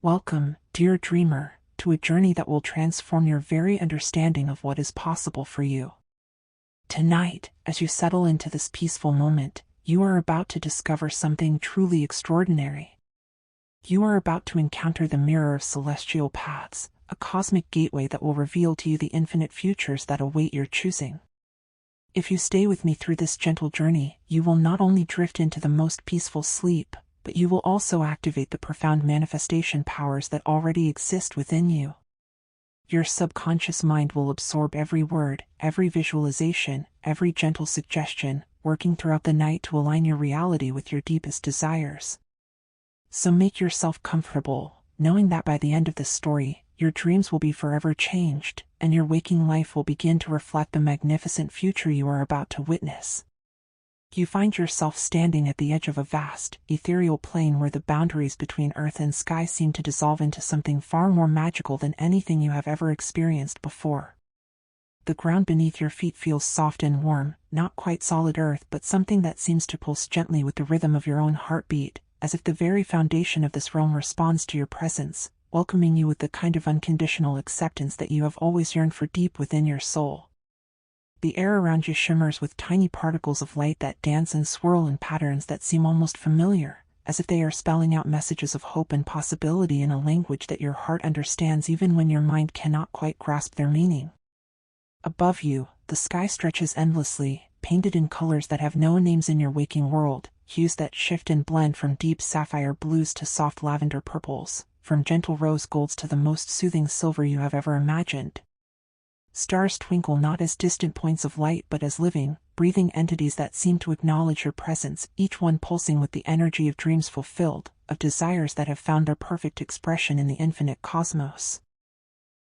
Welcome, dear dreamer, to a journey that will transform your very understanding of what is possible for you. Tonight, as you settle into this peaceful moment, you are about to discover something truly extraordinary. You are about to encounter the mirror of celestial paths, a cosmic gateway that will reveal to you the infinite futures that await your choosing. If you stay with me through this gentle journey, you will not only drift into the most peaceful sleep, but you will also activate the profound manifestation powers that already exist within you. Your subconscious mind will absorb every word, every visualization, every gentle suggestion, working throughout the night to align your reality with your deepest desires. So make yourself comfortable, knowing that by the end of this story, your dreams will be forever changed, and your waking life will begin to reflect the magnificent future you are about to witness. You find yourself standing at the edge of a vast, ethereal plane where the boundaries between earth and sky seem to dissolve into something far more magical than anything you have ever experienced before. The ground beneath your feet feels soft and warm, not quite solid earth but something that seems to pulse gently with the rhythm of your own heartbeat, as if the very foundation of this realm responds to your presence, welcoming you with the kind of unconditional acceptance that you have always yearned for deep within your soul. The air around you shimmers with tiny particles of light that dance and swirl in patterns that seem almost familiar, as if they are spelling out messages of hope and possibility in a language that your heart understands even when your mind cannot quite grasp their meaning. Above you, the sky stretches endlessly, painted in colors that have no names in your waking world, hues that shift and blend from deep sapphire blues to soft lavender purples, from gentle rose golds to the most soothing silver you have ever imagined. Stars twinkle not as distant points of light but as living, breathing entities that seem to acknowledge your presence, each one pulsing with the energy of dreams fulfilled, of desires that have found their perfect expression in the infinite cosmos.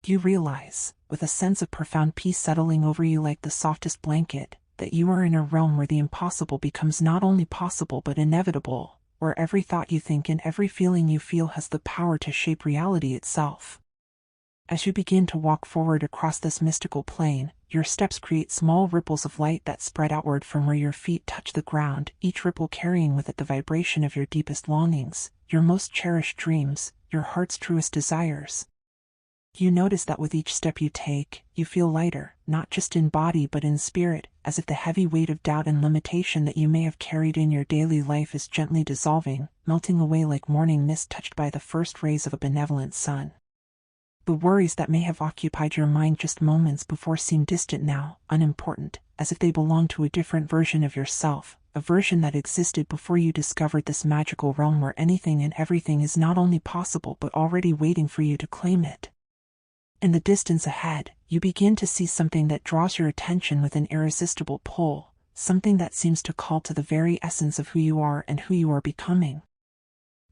You realize, with a sense of profound peace settling over you like the softest blanket, that you are in a realm where the impossible becomes not only possible but inevitable, where every thought you think and every feeling you feel has the power to shape reality itself. As you begin to walk forward across this mystical plane, your steps create small ripples of light that spread outward from where your feet touch the ground, each ripple carrying with it the vibration of your deepest longings, your most cherished dreams, your heart's truest desires. You notice that with each step you take, you feel lighter, not just in body but in spirit, as if the heavy weight of doubt and limitation that you may have carried in your daily life is gently dissolving, melting away like morning mist touched by the first rays of a benevolent sun. The worries that may have occupied your mind just moments before seem distant now, unimportant, as if they belong to a different version of yourself, a version that existed before you discovered this magical realm where anything and everything is not only possible but already waiting for you to claim it. In the distance ahead, you begin to see something that draws your attention with an irresistible pull, something that seems to call to the very essence of who you are and who you are becoming.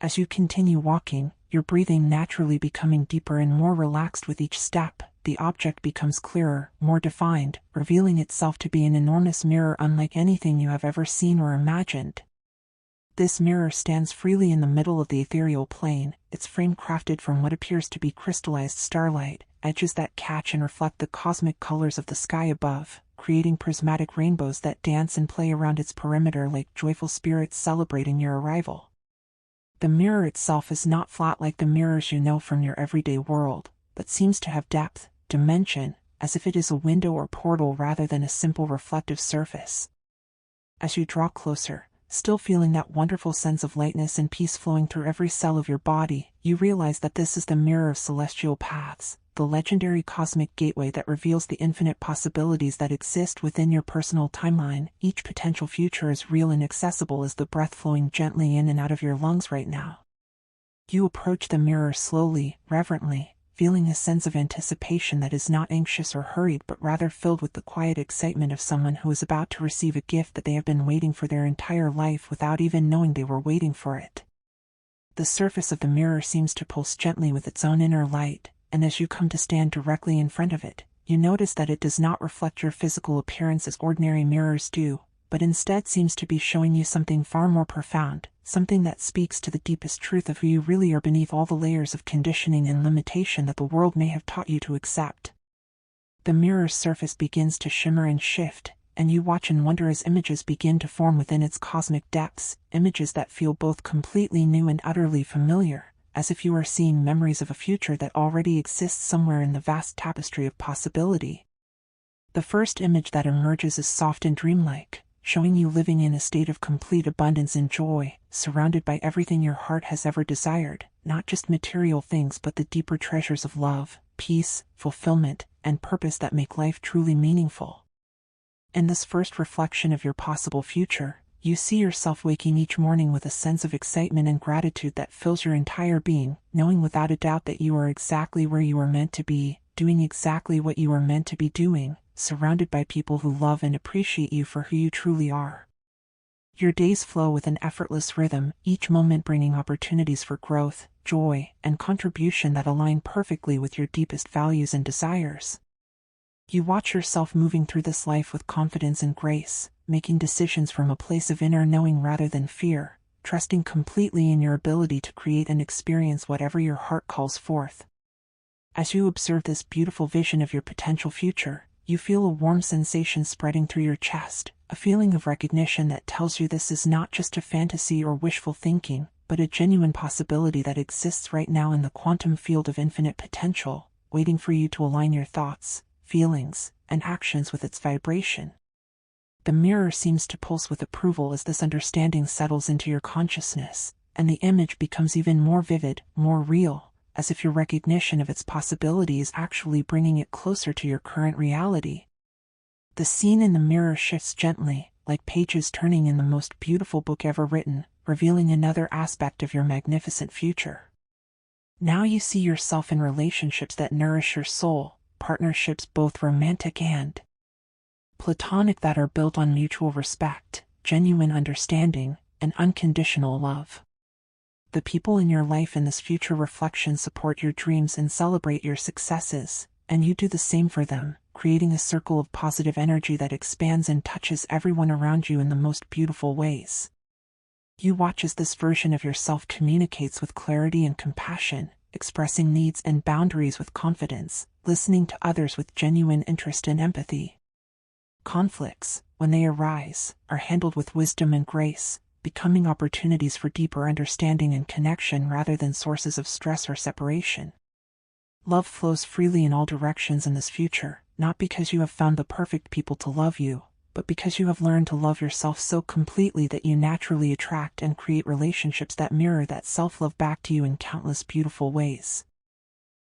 As you continue walking, your breathing naturally becoming deeper and more relaxed with each step, the object becomes clearer, more defined, revealing itself to be an enormous mirror unlike anything you have ever seen or imagined. This mirror stands freely in the middle of the ethereal plane, its frame crafted from what appears to be crystallized starlight, edges that catch and reflect the cosmic colors of the sky above, creating prismatic rainbows that dance and play around its perimeter like joyful spirits celebrating your arrival. The mirror itself is not flat like the mirrors you know from your everyday world, but seems to have depth, dimension, as if it is a window or portal rather than a simple reflective surface. As you draw closer, still feeling that wonderful sense of lightness and peace flowing through every cell of your body, you realize that this is the mirror of celestial paths, the legendary cosmic gateway that reveals the infinite possibilities that exist within your personal timeline. Each potential future is real and accessible as the breath flowing gently in and out of your lungs right now. You approach the mirror slowly, reverently, feeling a sense of anticipation that is not anxious or hurried but rather filled with the quiet excitement of someone who is about to receive a gift that they have been waiting for their entire life without even knowing they were waiting for it. The surface of the mirror seems to pulse gently with its own inner light, and as you come to stand directly in front of it, you notice that it does not reflect your physical appearance as ordinary mirrors do, but instead seems to be showing you something far more profound, something that speaks to the deepest truth of who you really are beneath all the layers of conditioning and limitation that the world may have taught you to accept. The mirror's surface begins to shimmer and shift, and you watch and wonder as images begin to form within its cosmic depths, images that feel both completely new and utterly familiar, as if you are seeing memories of a future that already exists somewhere in the vast tapestry of possibility. The first image that emerges is soft and dreamlike, showing you living in a state of complete abundance and joy, surrounded by everything your heart has ever desired, not just material things but the deeper treasures of love, peace, fulfillment, and purpose that make life truly meaningful. In this first reflection of your possible future, you see yourself waking each morning with a sense of excitement and gratitude that fills your entire being, knowing without a doubt that you are exactly where you are meant to be, doing exactly what you are meant to be doing, surrounded by people who love and appreciate you for who you truly are. Your days flow with an effortless rhythm, each moment bringing opportunities for growth, joy, and contribution that align perfectly with your deepest values and desires. You watch yourself moving through this life with confidence and grace, making decisions from a place of inner knowing rather than fear, trusting completely in your ability to create and experience whatever your heart calls forth. As you observe this beautiful vision of your potential future, you feel a warm sensation spreading through your chest, a feeling of recognition that tells you this is not just a fantasy or wishful thinking, but a genuine possibility that exists right now in the quantum field of infinite potential, waiting for you to align your thoughts, feelings, and actions with its vibration. The mirror seems to pulse with approval as this understanding settles into your consciousness, and the image becomes even more vivid, more real, as if your recognition of its possibility is actually bringing it closer to your current reality. The scene in the mirror shifts gently, like pages turning in the most beautiful book ever written, revealing another aspect of your magnificent future. Now you see yourself in relationships that nourish your soul, partnerships both romantic and platonic that are built on mutual respect, genuine understanding, and unconditional love. The people in your life in this future reflection support your dreams and celebrate your successes, and you do the same for them, creating a circle of positive energy that expands and touches everyone around you in the most beautiful ways. You watch as this version of yourself communicates with clarity and compassion, expressing needs and boundaries with confidence, listening to others with genuine interest and empathy. Conflicts, when they arise, are handled with wisdom and grace, becoming opportunities for deeper understanding and connection rather than sources of stress or separation. Love flows freely in all directions in this future, not because you have found the perfect people to love you, but because you have learned to love yourself so completely that you naturally attract and create relationships that mirror that self-love back to you in countless beautiful ways.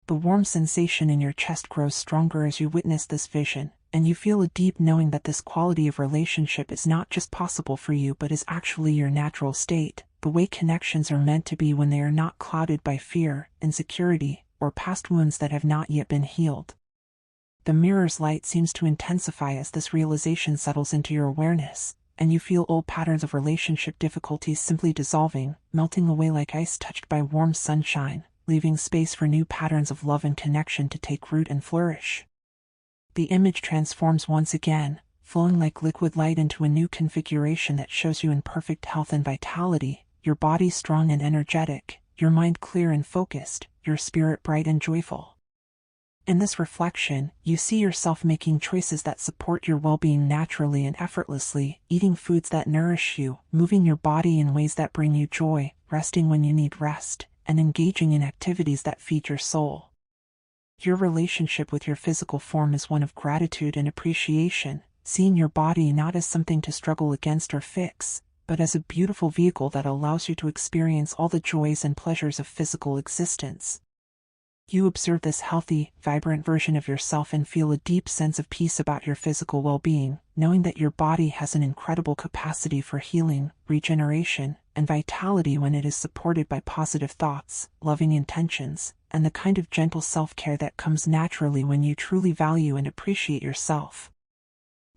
The warm sensation in your chest grows stronger as you witness this vision, and you feel a deep knowing that this quality of relationship is not just possible for you but is actually your natural state, the way connections are meant to be when they are not clouded by fear, insecurity, or past wounds that have not yet been healed. The mirror's light seems to intensify as this realization settles into your awareness, and you feel old patterns of relationship difficulties simply dissolving, melting away like ice touched by warm sunshine, leaving space for new patterns of love and connection to take root and flourish. The image transforms once again, flowing like liquid light into a new configuration that shows you in perfect health and vitality, your body strong and energetic, your mind clear and focused, your spirit bright and joyful. In this reflection, you see yourself making choices that support your well-being naturally and effortlessly, eating foods that nourish you, moving your body in ways that bring you joy, resting when you need rest, and engaging in activities that feed your soul. Your relationship with your physical form is one of gratitude and appreciation, seeing your body not as something to struggle against or fix, but as a beautiful vehicle that allows you to experience all the joys and pleasures of physical existence. You observe this healthy, vibrant version of yourself and feel a deep sense of peace about your physical well-being, knowing that your body has an incredible capacity for healing, regeneration, and vitality when it is supported by positive thoughts, loving intentions, and the kind of gentle self-care that comes naturally when you truly value and appreciate yourself.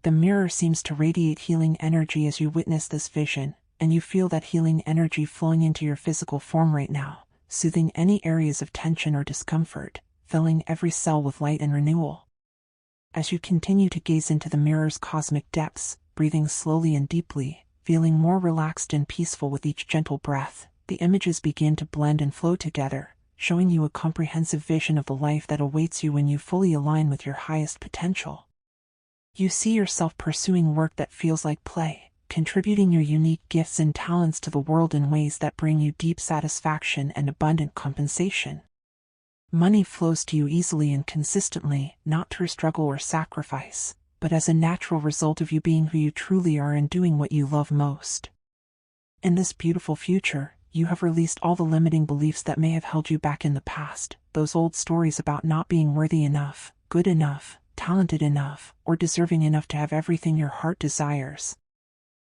The mirror seems to radiate healing energy as you witness this vision, and you feel that healing energy flowing into your physical form right now, soothing any areas of tension or discomfort, filling every cell with light and renewal. As you continue to gaze into the mirror's cosmic depths, breathing slowly and deeply, feeling more relaxed and peaceful with each gentle breath, the images begin to blend and flow together, showing you a comprehensive vision of the life that awaits you when you fully align with your highest potential. You see yourself pursuing work that feels like play, contributing your unique gifts and talents to the world in ways that bring you deep satisfaction and abundant compensation. Money flows to you easily and consistently, not through struggle or sacrifice, but as a natural result of you being who you truly are and doing what you love most. In this beautiful future, you have released all the limiting beliefs that may have held you back in the past, those old stories about not being worthy enough, good enough, talented enough, or deserving enough to have everything your heart desires.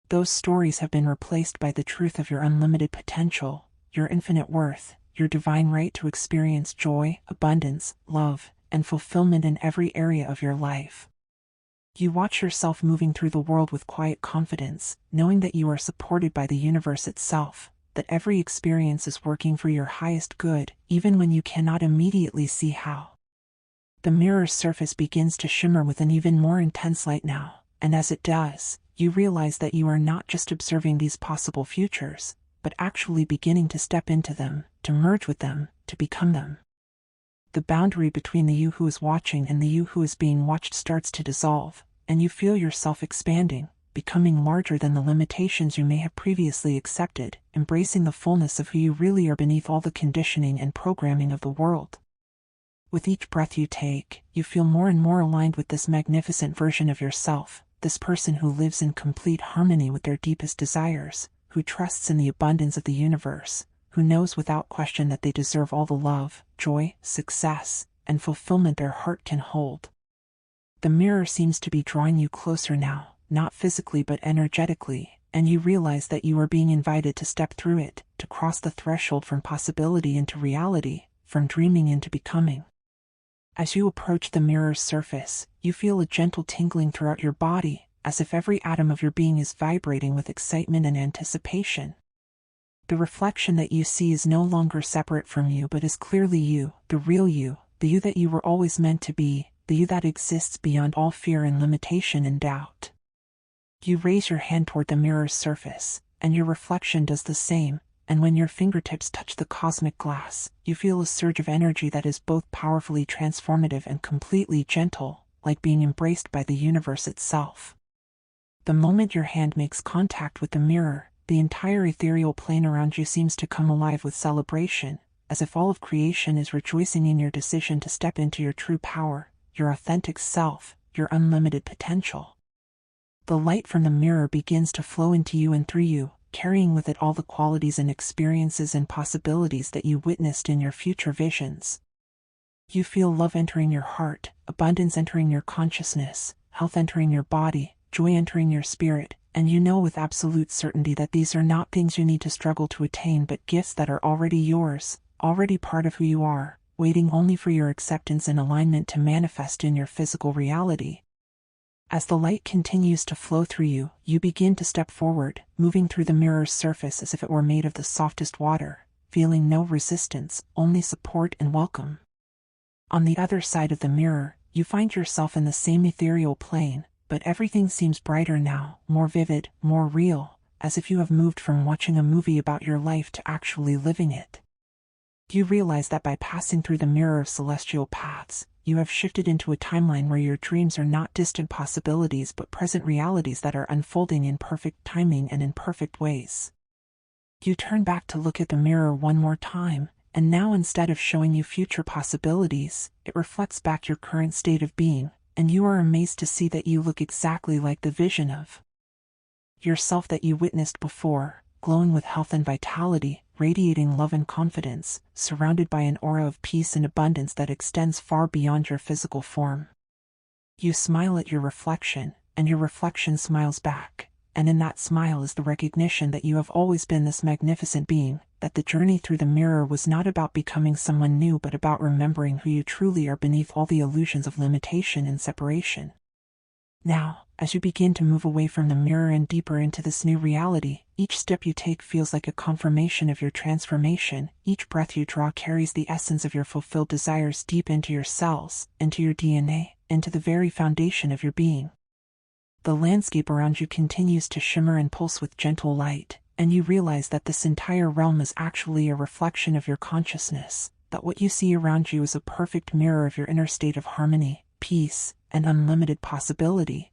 Those stories have been replaced by the truth of your unlimited potential, your infinite worth, your divine right to experience joy, abundance, love, and fulfillment in every area of your life. You watch yourself moving through the world with quiet confidence, knowing that you are supported by the universe itself, that every experience is working for your highest good, even when you cannot immediately see how. The mirror's surface begins to shimmer with an even more intense light now, and as it does, you realize that you are not just observing these possible futures, but actually beginning to step into them, to merge with them, to become them. The boundary between the you who is watching and the you who is being watched starts to dissolve, and you feel yourself expanding, becoming larger than the limitations you may have previously accepted, embracing the fullness of who you really are beneath all the conditioning and programming of the world. With each breath you take, you feel more and more aligned with this magnificent version of yourself, this person who lives in complete harmony with their deepest desires, who trusts in the abundance of the universe, who knows without question that they deserve all the love, joy, success, and fulfillment their heart can hold. The mirror seems to be drawing you closer now, not physically but energetically, and you realize that you are being invited to step through it, to cross the threshold from possibility into reality, from dreaming into becoming. As you approach the mirror's surface, you feel a gentle tingling throughout your body, as if every atom of your being is vibrating with excitement and anticipation. The reflection that you see is no longer separate from you but is clearly you, the real you, the you that you were always meant to be, the you that exists beyond all fear and limitation and doubt. You raise your hand toward the mirror's surface, and your reflection does the same, and when your fingertips touch the cosmic glass, you feel a surge of energy that is both powerfully transformative and completely gentle, like being embraced by the universe itself. The moment your hand makes contact with the mirror, the entire ethereal plane around you seems to come alive with celebration, as if all of creation is rejoicing in your decision to step into your true power, your authentic self, your unlimited potential. The light from the mirror begins to flow into you and through you, carrying with it all the qualities and experiences and possibilities that you witnessed in your future visions. You feel love entering your heart, abundance entering your consciousness, health entering your body, joy entering your spirit, and you know with absolute certainty that these are not things you need to struggle to attain but gifts that are already yours, already part of who you are, waiting only for your acceptance and alignment to manifest in your physical reality. As the light continues to flow through you, you begin to step forward, moving through the mirror's surface as if it were made of the softest water, feeling no resistance, only support and welcome. On the other side of the mirror, you find yourself in the same ethereal plane, but everything seems brighter now, more vivid, more real, as if you have moved from watching a movie about your life to actually living it. You realize that by passing through the mirror of celestial paths, you have shifted into a timeline where your dreams are not distant possibilities but present realities that are unfolding in perfect timing and in perfect ways. You turn back to look at the mirror one more time, and now instead of showing you future possibilities, it reflects back your current state of being, and you are amazed to see that you look exactly like the vision of yourself that you witnessed before, glowing with health and vitality, radiating love and confidence, surrounded by an aura of peace and abundance that extends far beyond your physical form. You smile at your reflection, and your reflection smiles back, and in that smile is the recognition that you have always been this magnificent being, that the journey through the mirror was not about becoming someone new but about remembering who you truly are beneath all the illusions of limitation and separation. Now, as you begin to move away from the mirror and deeper into this new reality, each step you take feels like a confirmation of your transformation. Each breath you draw carries the essence of your fulfilled desires deep into your cells, into your DNA, into the very foundation of your being. The landscape around you continues to shimmer and pulse with gentle light, and you realize that this entire realm is actually a reflection of your consciousness, that what you see around you is a perfect mirror of your inner state of harmony, peace, and unlimited possibility.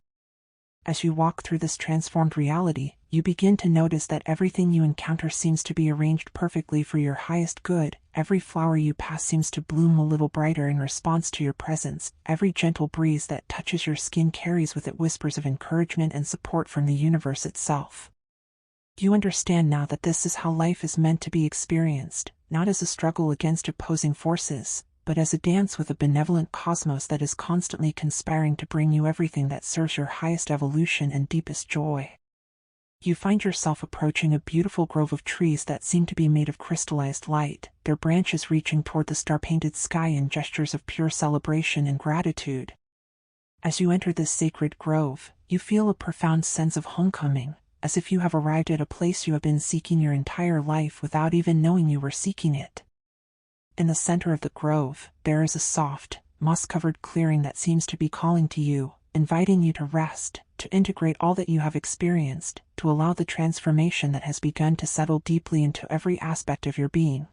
As you walk through this transformed reality, you begin to notice that everything you encounter seems to be arranged perfectly for your highest good. Every flower you pass seems to bloom a little brighter in response to your presence. Every gentle breeze that touches your skin carries with it whispers of encouragement and support from the universe itself. You understand now that this is how life is meant to be experienced, not as a struggle against opposing forces, but as a dance with a benevolent cosmos that is constantly conspiring to bring you everything that serves your highest evolution and deepest joy. You find yourself approaching a beautiful grove of trees that seem to be made of crystallized light, their branches reaching toward the star-painted sky in gestures of pure celebration and gratitude. As you enter this sacred grove, you feel a profound sense of homecoming, as if you have arrived at a place you have been seeking your entire life without even knowing you were seeking it. In the center of the grove, there is a soft, moss-covered clearing that seems to be calling to you, inviting you to rest, to integrate all that you have experienced, to allow the transformation that has begun to settle deeply into every aspect of your being.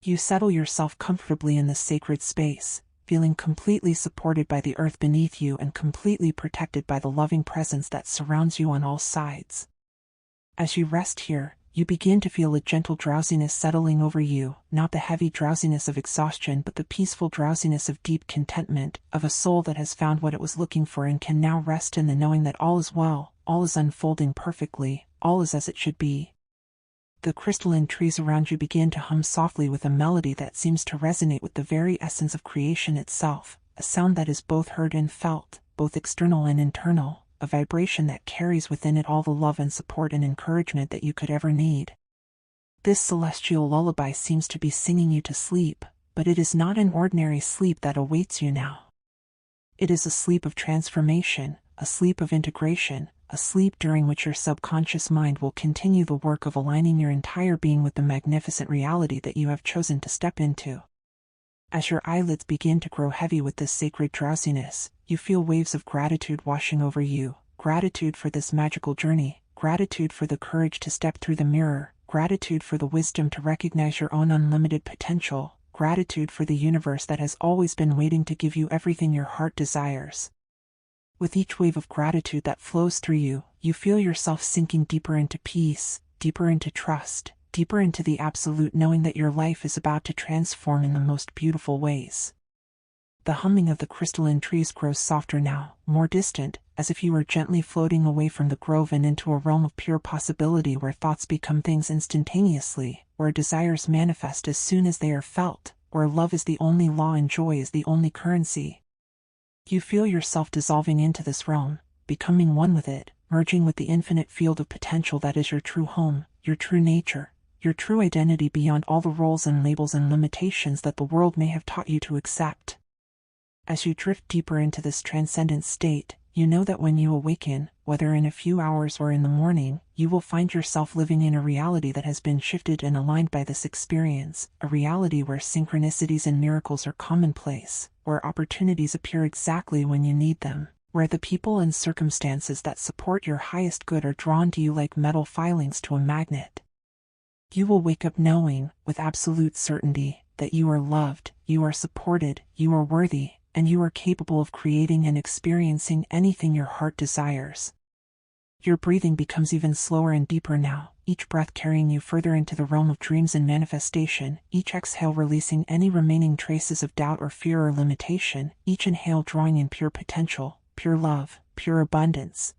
You settle yourself comfortably in this sacred space, feeling completely supported by the earth beneath you and completely protected by the loving presence that surrounds you on all sides. As you rest here, you begin to feel a gentle drowsiness settling over you, not the heavy drowsiness of exhaustion but the peaceful drowsiness of deep contentment, of a soul that has found what it was looking for and can now rest in the knowing that all is well, all is unfolding perfectly, all is as it should be. The crystalline trees around you begin to hum softly with a melody that seems to resonate with the very essence of creation itself, a sound that is both heard and felt, both external and internal, a vibration that carries within it all the love and support and encouragement that you could ever need. This celestial lullaby seems to be singing you to sleep, but it is not an ordinary sleep that awaits you now. It is a sleep of transformation, a sleep of integration, a sleep during which your subconscious mind will continue the work of aligning your entire being with the magnificent reality that you have chosen to step into. As your eyelids begin to grow heavy with this sacred drowsiness, you feel waves of gratitude washing over you, gratitude for this magical journey, gratitude for the courage to step through the mirror, gratitude for the wisdom to recognize your own unlimited potential, gratitude for the universe that has always been waiting to give you everything your heart desires. With each wave of gratitude that flows through you, you feel yourself sinking deeper into peace, deeper into trust, deeper into the absolute knowing that your life is about to transform in the most beautiful ways. The humming of the crystalline trees grows softer now, more distant, as if you were gently floating away from the grove and into a realm of pure possibility where thoughts become things instantaneously, where desires manifest as soon as they are felt, where love is the only law and joy is the only currency. You feel yourself dissolving into this realm, becoming one with it, merging with the infinite field of potential that is your true home, your true nature, your true identity beyond all the roles and labels and limitations that the world may have taught you to accept. As you drift deeper into this transcendent state, you know that when you awaken, whether in a few hours or in the morning, you will find yourself living in a reality that has been shifted and aligned by this experience, a reality where synchronicities and miracles are commonplace, where opportunities appear exactly when you need them, where the people and circumstances that support your highest good are drawn to you like metal filings to a magnet. You will wake up knowing, with absolute certainty, that you are loved, you are supported, you are worthy, and you are capable of creating and experiencing anything your heart desires. Your breathing becomes even slower and deeper now, each breath carrying you further into the realm of dreams and manifestation, each exhale releasing any remaining traces of doubt or fear or limitation, each inhale drawing in pure potential, pure love, pure abundance.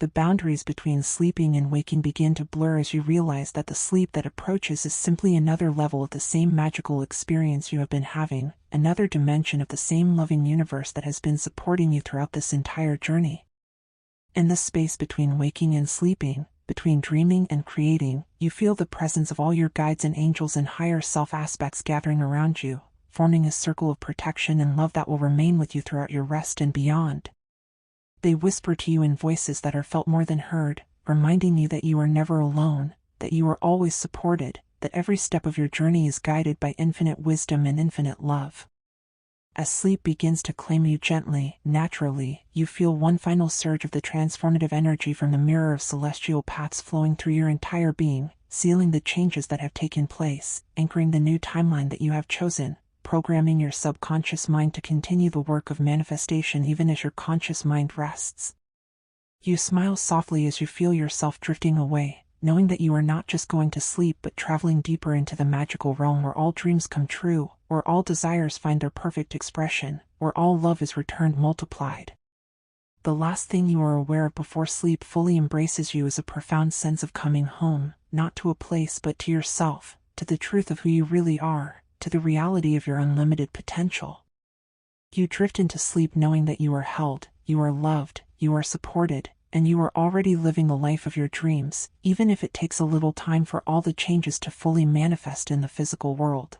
The boundaries between sleeping and waking begin to blur as you realize that the sleep that approaches is simply another level of the same magical experience you have been having, another dimension of the same loving universe that has been supporting you throughout this entire journey. In the space between waking and sleeping, between dreaming and creating, you feel the presence of all your guides and angels and higher self aspects gathering around you, forming a circle of protection and love that will remain with you throughout your rest and beyond. They whisper to you in voices that are felt more than heard, reminding you that you are never alone, that you are always supported, that every step of your journey is guided by infinite wisdom and infinite love. As sleep begins to claim you gently, naturally, you feel one final surge of the transformative energy from the mirror of celestial paths flowing through your entire being, sealing the changes that have taken place, anchoring the new timeline that you have chosen, programming your subconscious mind to continue the work of manifestation even as your conscious mind rests. You smile softly as you feel yourself drifting away, knowing that you are not just going to sleep but traveling deeper into the magical realm where all dreams come true, where all desires find their perfect expression, where all love is returned multiplied. The last thing you are aware of before sleep fully embraces you is a profound sense of coming home, not to a place but to yourself, to the truth of who you really are, to the reality of your unlimited potential. You drift into sleep knowing that you are held, you are loved, you are supported, and you are already living the life of your dreams, even if it takes a little time for all the changes to fully manifest in the physical world.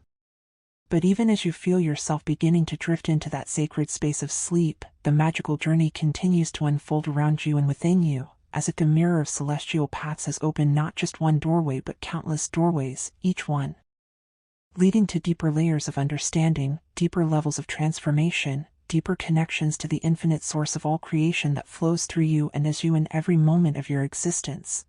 But even as you feel yourself beginning to drift into that sacred space of sleep, the magical journey continues to unfold around you and within you, as if the mirror of celestial paths has opened not just one doorway but countless doorways, each one leading to deeper layers of understanding, deeper levels of transformation, deeper connections to the infinite source of all creation that flows through you and as you in every moment of your existence.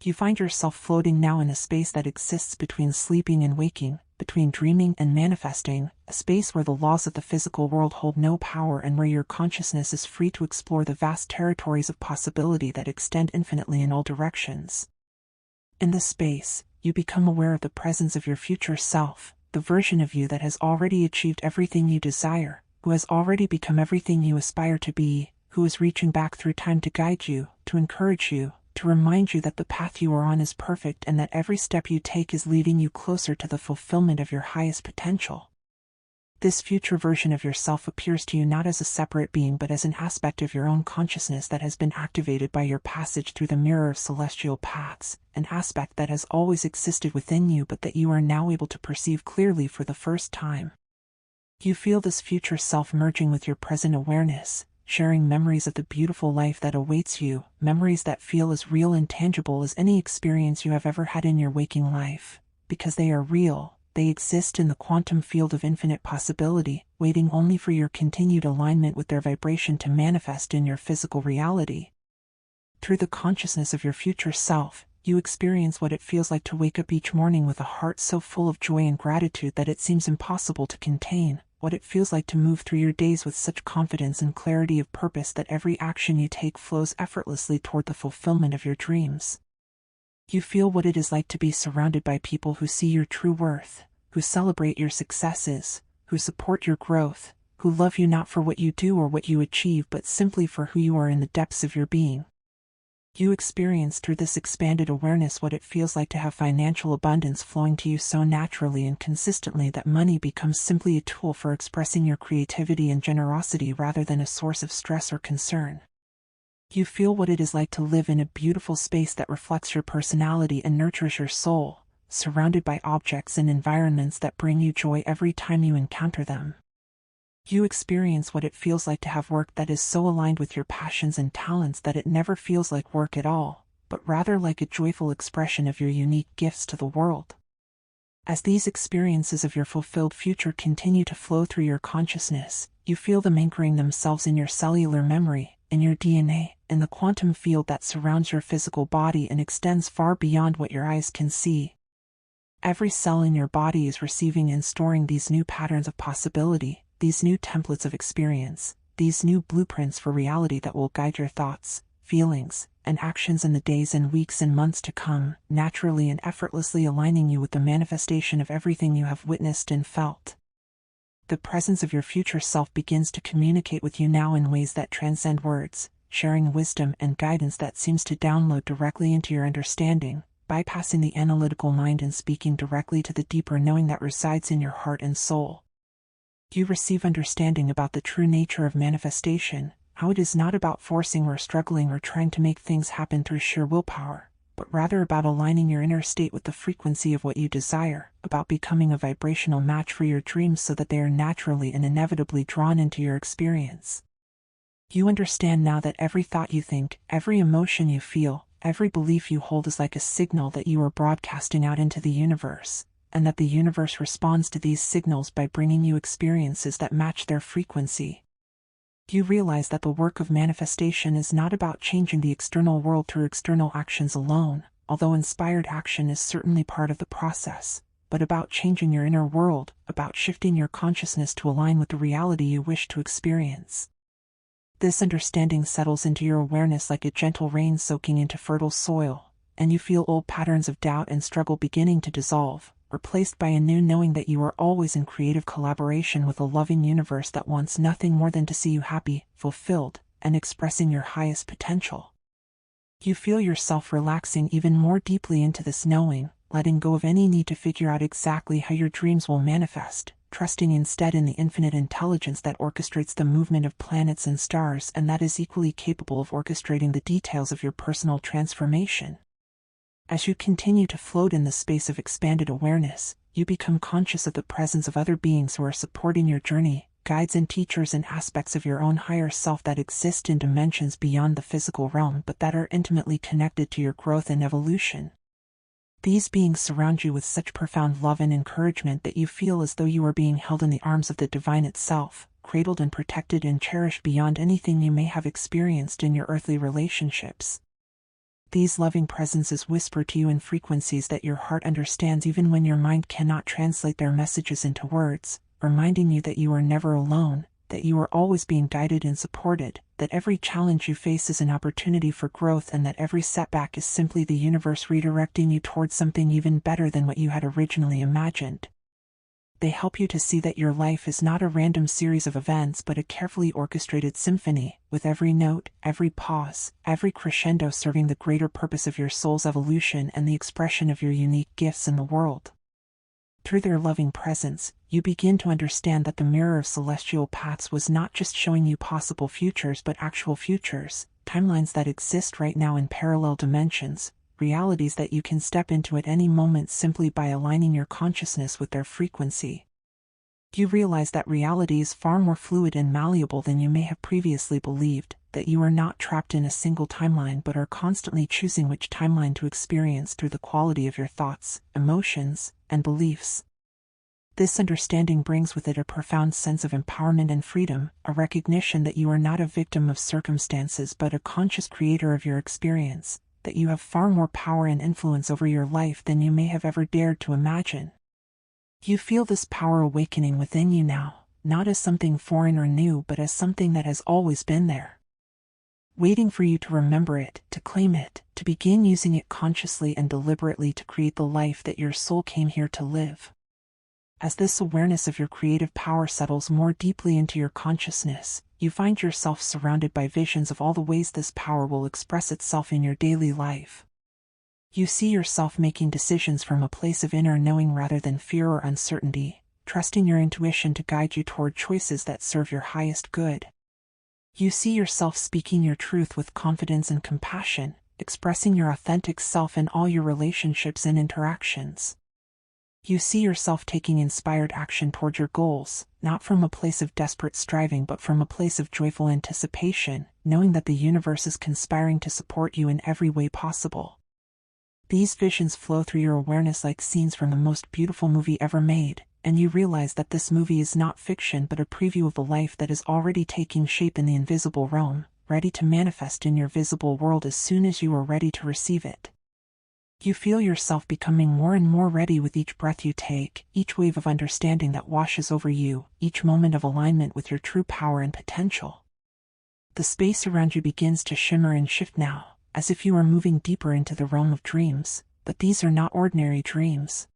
You find yourself floating now in a space that exists between sleeping and waking, between dreaming and manifesting, a space where the laws of the physical world hold no power and where your consciousness is free to explore the vast territories of possibility that extend infinitely in all directions. In this space, you become aware of the presence of your future self, the version of you that has already achieved everything you desire, who has already become everything you aspire to be, who is reaching back through time to guide you, to encourage you, to remind you that the path you are on is perfect and that every step you take is leading you closer to the fulfillment of your highest potential. This future version of yourself appears to you not as a separate being but as an aspect of your own consciousness that has been activated by your passage through the mirror of celestial paths, an aspect that has always existed within you but that you are now able to perceive clearly for the first time. You feel this future self merging with your present awareness, sharing memories of the beautiful life that awaits you, memories that feel as real and tangible as any experience you have ever had in your waking life, because they are real. They exist in the quantum field of infinite possibility, waiting only for your continued alignment with their vibration to manifest in your physical reality. Through the consciousness of your future self, you experience what it feels like to wake up each morning with a heart so full of joy and gratitude that it seems impossible to contain, what it feels like to move through your days with such confidence and clarity of purpose that every action you take flows effortlessly toward the fulfillment of your dreams. You feel what it is like to be surrounded by people who see your true worth, who celebrate your successes, who support your growth, who love you not for what you do or what you achieve but simply for who you are in the depths of your being. You experience through this expanded awareness what it feels like to have financial abundance flowing to you so naturally and consistently that money becomes simply a tool for expressing your creativity and generosity rather than a source of stress or concern. You feel what it is like to live in a beautiful space that reflects your personality and nurtures your soul, surrounded by objects and environments that bring you joy every time you encounter them. You experience what it feels like to have work that is so aligned with your passions and talents that it never feels like work at all, but rather like a joyful expression of your unique gifts to the world. As these experiences of your fulfilled future continue to flow through your consciousness, you feel them anchoring themselves in your cellular memory, in your DNA, in the quantum field that surrounds your physical body and extends far beyond what your eyes can see. Every cell in your body is receiving and storing these new patterns of possibility, these new templates of experience, these new blueprints for reality that will guide your thoughts, feelings, and actions in the days and weeks and months to come, naturally and effortlessly aligning you with the manifestation of everything you have witnessed and felt. The presence of your future self begins to communicate with you now in ways that transcend words, sharing wisdom and guidance that seems to download directly into your understanding, bypassing the analytical mind and speaking directly to the deeper knowing that resides in your heart and soul. You receive understanding about the true nature of manifestation, how it is not about forcing or struggling or trying to make things happen through sheer willpower, but rather about aligning your inner state with the frequency of what you desire, about becoming a vibrational match for your dreams so that they are naturally and inevitably drawn into your experience. You understand now that every thought you think, every emotion you feel, every belief you hold is like a signal that you are broadcasting out into the universe, and that the universe responds to these signals by bringing you experiences that match their frequency. You realize that the work of manifestation is not about changing the external world through external actions alone, although inspired action is certainly part of the process, but about changing your inner world, about shifting your consciousness to align with the reality you wish to experience. This understanding settles into your awareness like a gentle rain soaking into fertile soil, and you feel old patterns of doubt and struggle beginning to dissolve, replaced by a new knowing that you are always in creative collaboration with a loving universe that wants nothing more than to see you happy, fulfilled, and expressing your highest potential. You feel yourself relaxing even more deeply into this knowing, letting go of any need to figure out exactly how your dreams will manifest, trusting instead in the infinite intelligence that orchestrates the movement of planets and stars and that is equally capable of orchestrating the details of your personal transformation. As you continue to float in the space of expanded awareness, you become conscious of the presence of other beings who are supporting your journey, guides and teachers and aspects of your own higher self that exist in dimensions beyond the physical realm but that are intimately connected to your growth and evolution. These beings surround you with such profound love and encouragement that you feel as though you are being held in the arms of the divine itself, cradled and protected and cherished beyond anything you may have experienced in your earthly relationships. These loving presences whisper to you in frequencies that your heart understands even when your mind cannot translate their messages into words, reminding you that you are never alone, that you are always being guided and supported, that every challenge you face is an opportunity for growth and that every setback is simply the universe redirecting you towards something even better than what you had originally imagined. They help you to see that your life is not a random series of events but a carefully orchestrated symphony, with every note, every pause, every crescendo serving the greater purpose of your soul's evolution and the expression of your unique gifts in the world. Through their loving presence, you begin to understand that the mirror of celestial paths was not just showing you possible futures but actual futures, timelines that exist right now in parallel dimensions, realities that you can step into at any moment simply by aligning your consciousness with their frequency. You realize that reality is far more fluid and malleable than you may have previously believed, that you are not trapped in a single timeline but are constantly choosing which timeline to experience through the quality of your thoughts, emotions, and beliefs. This understanding brings with it a profound sense of empowerment and freedom, a recognition that you are not a victim of circumstances but a conscious creator of your experience, that you have far more power and influence over your life than you may have ever dared to imagine. You feel this power awakening within you now, not as something foreign or new but as something that has always been there, waiting for you to remember it, to claim it, to begin using it consciously and deliberately to create the life that your soul came here to live. As this awareness of your creative power settles more deeply into your consciousness, you find yourself surrounded by visions of all the ways this power will express itself in your daily life. You see yourself making decisions from a place of inner knowing rather than fear or uncertainty, trusting your intuition to guide you toward choices that serve your highest good. You see yourself speaking your truth with confidence and compassion, expressing your authentic self in all your relationships and interactions. You see yourself taking inspired action toward your goals, not from a place of desperate striving but from a place of joyful anticipation, knowing that the universe is conspiring to support you in every way possible. These visions flow through your awareness like scenes from the most beautiful movie ever made, and you realize that this movie is not fiction but a preview of the life that is already taking shape in the invisible realm, ready to manifest in your visible world as soon as you are ready to receive it. You feel yourself becoming more and more ready with each breath you take, each wave of understanding that washes over you, each moment of alignment with your true power and potential. The space around you begins to shimmer and shift now, as if you are moving deeper into the realm of dreams, but these are not ordinary dreams.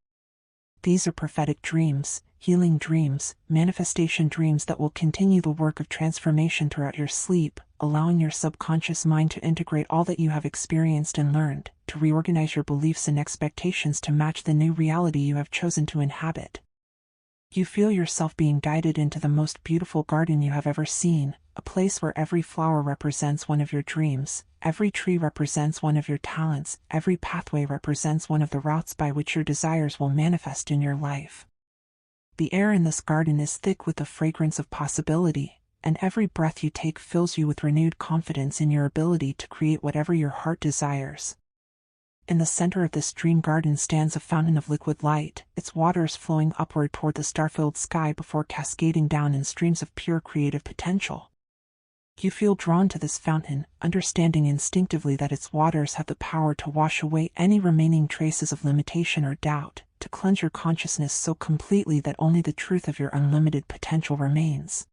These are prophetic dreams, healing dreams, manifestation dreams that will continue the work of transformation throughout your sleep, allowing your subconscious mind to integrate all that you have experienced and learned, to reorganize your beliefs and expectations to match the new reality you have chosen to inhabit. You feel yourself being guided into the most beautiful garden you have ever seen, a place where every flower represents one of your dreams, every tree represents one of your talents, every pathway represents one of the routes by which your desires will manifest in your life. The air in this garden is thick with the fragrance of possibility, and every breath you take fills you with renewed confidence in your ability to create whatever your heart desires. In the center of this dream garden stands a fountain of liquid light, its waters flowing upward toward the star-filled sky before cascading down in streams of pure creative potential. You feel drawn to this fountain, understanding instinctively that its waters have the power to wash away any remaining traces of limitation or doubt, to cleanse your consciousness so completely that only the truth of your unlimited potential remains.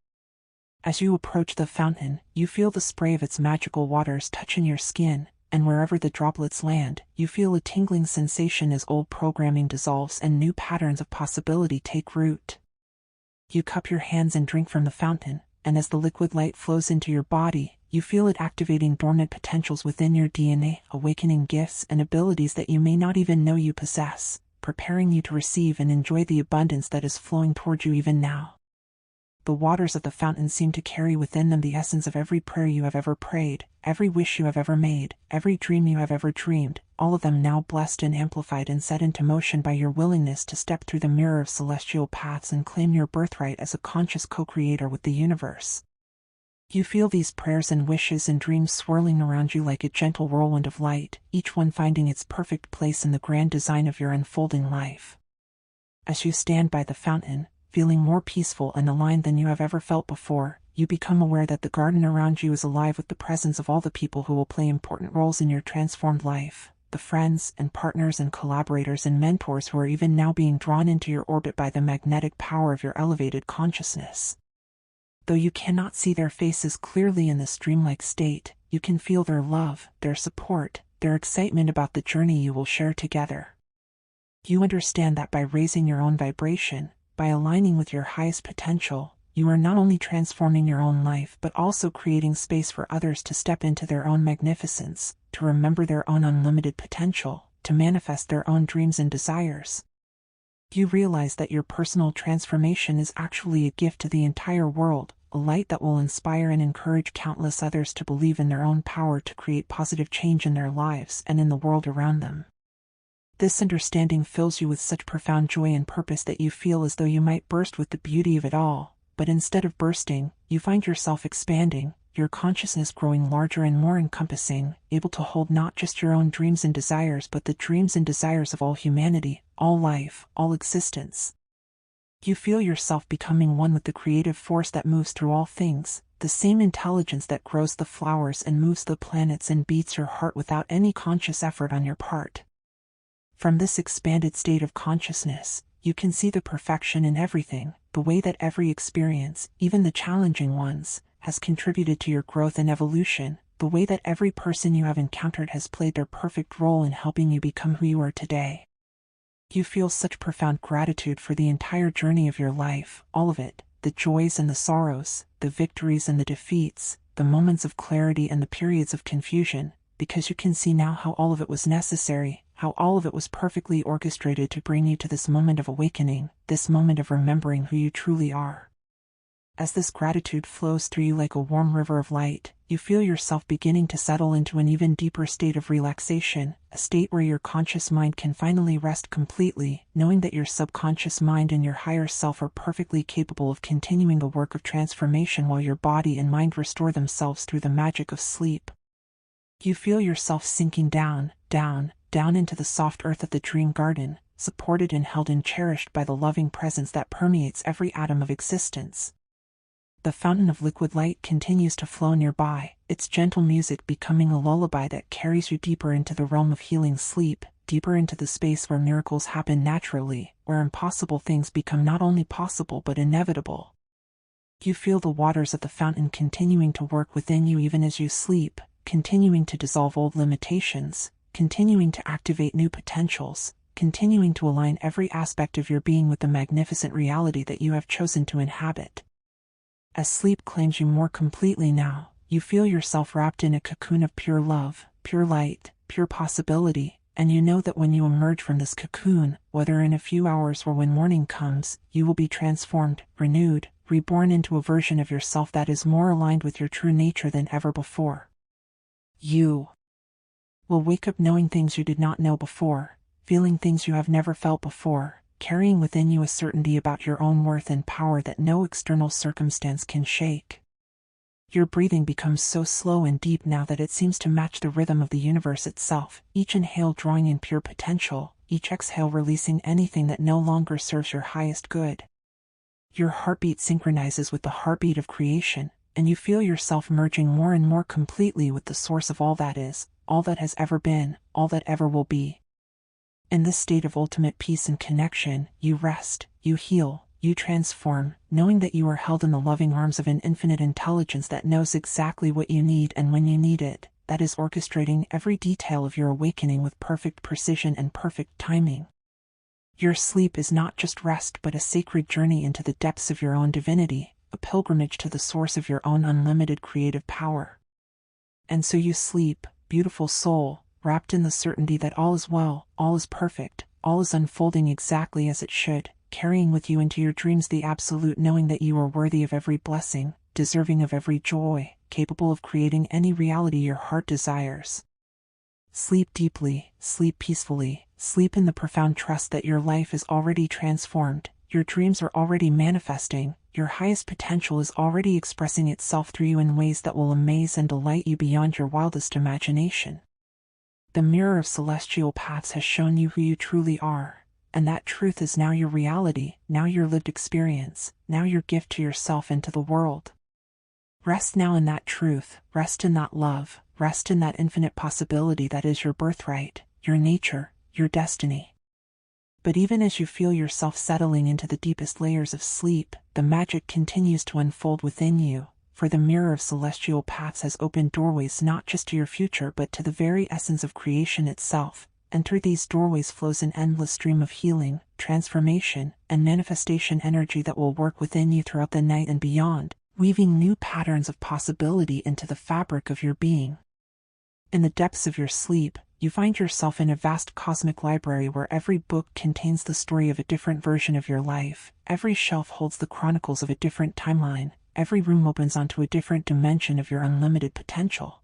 As you approach the fountain, you feel the spray of its magical waters touching your skin, and wherever the droplets land, you feel a tingling sensation as old programming dissolves and new patterns of possibility take root. You cup your hands and drink from the fountain, and as the liquid light flows into your body, you feel it activating dormant potentials within your DNA, awakening gifts and abilities that you may not even know you possess, preparing you to receive and enjoy the abundance that is flowing toward you even now. The waters of the fountain seem to carry within them the essence of every prayer you have ever prayed, every wish you have ever made, every dream you have ever dreamed, all of them now blessed and amplified and set into motion by your willingness to step through the mirror of celestial paths and claim your birthright as a conscious co-creator with the universe. You feel these prayers and wishes and dreams swirling around you like a gentle whirlwind of light, each one finding its perfect place in the grand design of your unfolding life. As you stand by the fountain, feeling more peaceful and aligned than you have ever felt before, you become aware that the garden around you is alive with the presence of all the people who will play important roles in your transformed life, the friends and partners and collaborators and mentors who are even now being drawn into your orbit by the magnetic power of your elevated consciousness. Though you cannot see their faces clearly in this dreamlike state, you can feel their love, their support, their excitement about the journey you will share together. You understand that by raising your own vibration, by aligning with your highest potential, you are not only transforming your own life but also creating space for others to step into their own magnificence, to remember their own unlimited potential, to manifest their own dreams and desires. You realize that your personal transformation is actually a gift to the entire world, a light that will inspire and encourage countless others to believe in their own power to create positive change in their lives and in the world around them. This understanding fills you with such profound joy and purpose that you feel as though you might burst with the beauty of it all, but instead of bursting, you find yourself expanding, your consciousness growing larger and more encompassing, able to hold not just your own dreams and desires but the dreams and desires of all humanity, all life, all existence. You feel yourself becoming one with the creative force that moves through all things, the same intelligence that grows the flowers and moves the planets and beats your heart without any conscious effort on your part. From this expanded state of consciousness, you can see the perfection in everything, the way that every experience, even the challenging ones, has contributed to your growth and evolution, the way that every person you have encountered has played their perfect role in helping you become who you are today. You feel such profound gratitude for the entire journey of your life, all of it, the joys and the sorrows, the victories and the defeats, the moments of clarity and the periods of confusion, because you can see now how all of it was necessary, how all of it was perfectly orchestrated to bring you to this moment of awakening, this moment of remembering who you truly are. As this gratitude flows through you like a warm river of light, you feel yourself beginning to settle into an even deeper state of relaxation, a state where your conscious mind can finally rest completely, knowing that your subconscious mind and your higher self are perfectly capable of continuing the work of transformation while your body and mind restore themselves through the magic of sleep. You feel yourself sinking down into the soft earth of the dream garden, supported and held and cherished by the loving presence that permeates every atom of existence. The fountain of liquid light continues to flow nearby, its gentle music becoming a lullaby that carries you deeper into the realm of healing sleep, deeper into the space where miracles happen naturally, where impossible things become not only possible but inevitable. You feel the waters of the fountain continuing to work within you even as you sleep, continuing to dissolve old limitations, continuing to activate new potentials, continuing to align every aspect of your being with the magnificent reality that you have chosen to inhabit. As sleep claims you more completely now, you feel yourself wrapped in a cocoon of pure love, pure light, pure possibility, and you know that when you emerge from this cocoon, whether in a few hours or when morning comes, you will be transformed, renewed, reborn into a version of yourself that is more aligned with your true nature than ever before. You will wake up knowing things you did not know before, feeling things you have never felt before, carrying within you a certainty about your own worth and power that no external circumstance can shake. Your breathing becomes so slow and deep now that it seems to match the rhythm of the universe itself, each inhale drawing in pure potential, each exhale releasing anything that no longer serves your highest good. Your heartbeat synchronizes with the heartbeat of creation, and you feel yourself merging more and more completely with the source of all that is, all that has ever been, all that ever will be. In this state of ultimate peace and connection, you rest, you heal, you transform, knowing that you are held in the loving arms of an infinite intelligence that knows exactly what you need and when you need it, that is orchestrating every detail of your awakening with perfect precision and perfect timing. Your sleep is not just rest but a sacred journey into the depths of your own divinity, a pilgrimage to the source of your own unlimited creative power. And so you sleep, beautiful soul, wrapped in the certainty that all is well, all is perfect, all is unfolding exactly as it should, carrying with you into your dreams the absolute knowing that you are worthy of every blessing, deserving of every joy, capable of creating any reality your heart desires. Sleep deeply, sleep peacefully, sleep in the profound trust that your life is already transformed, your dreams are already manifesting, your highest potential is already expressing itself through you in ways that will amaze and delight you beyond your wildest imagination. The mirror of celestial paths has shown you who you truly are, and that truth is now your reality, now your lived experience, now your gift to yourself and to the world. Rest now in that truth, rest in that love, rest in that infinite possibility that is your birthright, your nature, your destiny. But even as you feel yourself settling into the deepest layers of sleep, the magic continues to unfold within you, for the mirror of celestial paths has opened doorways not just to your future but to the very essence of creation itself, and through these doorways flows an endless stream of healing, transformation, and manifestation energy that will work within you throughout the night and beyond, weaving new patterns of possibility into the fabric of your being. In the depths of your sleep, you find yourself in a vast cosmic library where every book contains the story of a different version of your life, every shelf holds the chronicles of a different timeline, every room opens onto a different dimension of your unlimited potential.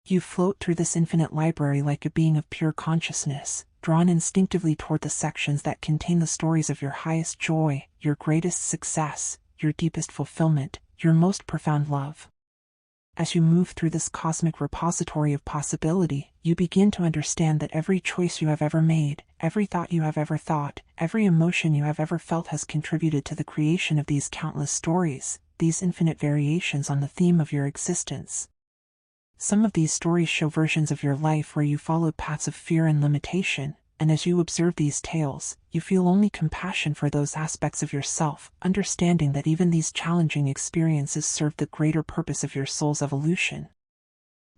You float through this infinite library like a being of pure consciousness, drawn instinctively toward the sections that contain the stories of your highest joy, your greatest success, your deepest fulfillment, your most profound love. As you move through this cosmic repository of possibility, you begin to understand that every choice you have ever made, every thought you have ever thought, every emotion you have ever felt has contributed to the creation of these countless stories, these infinite variations on the theme of your existence. Some of these stories show versions of your life where you followed paths of fear and limitation, and as you observe these tales, you feel only compassion for those aspects of yourself, understanding that even these challenging experiences serve the greater purpose of your soul's evolution.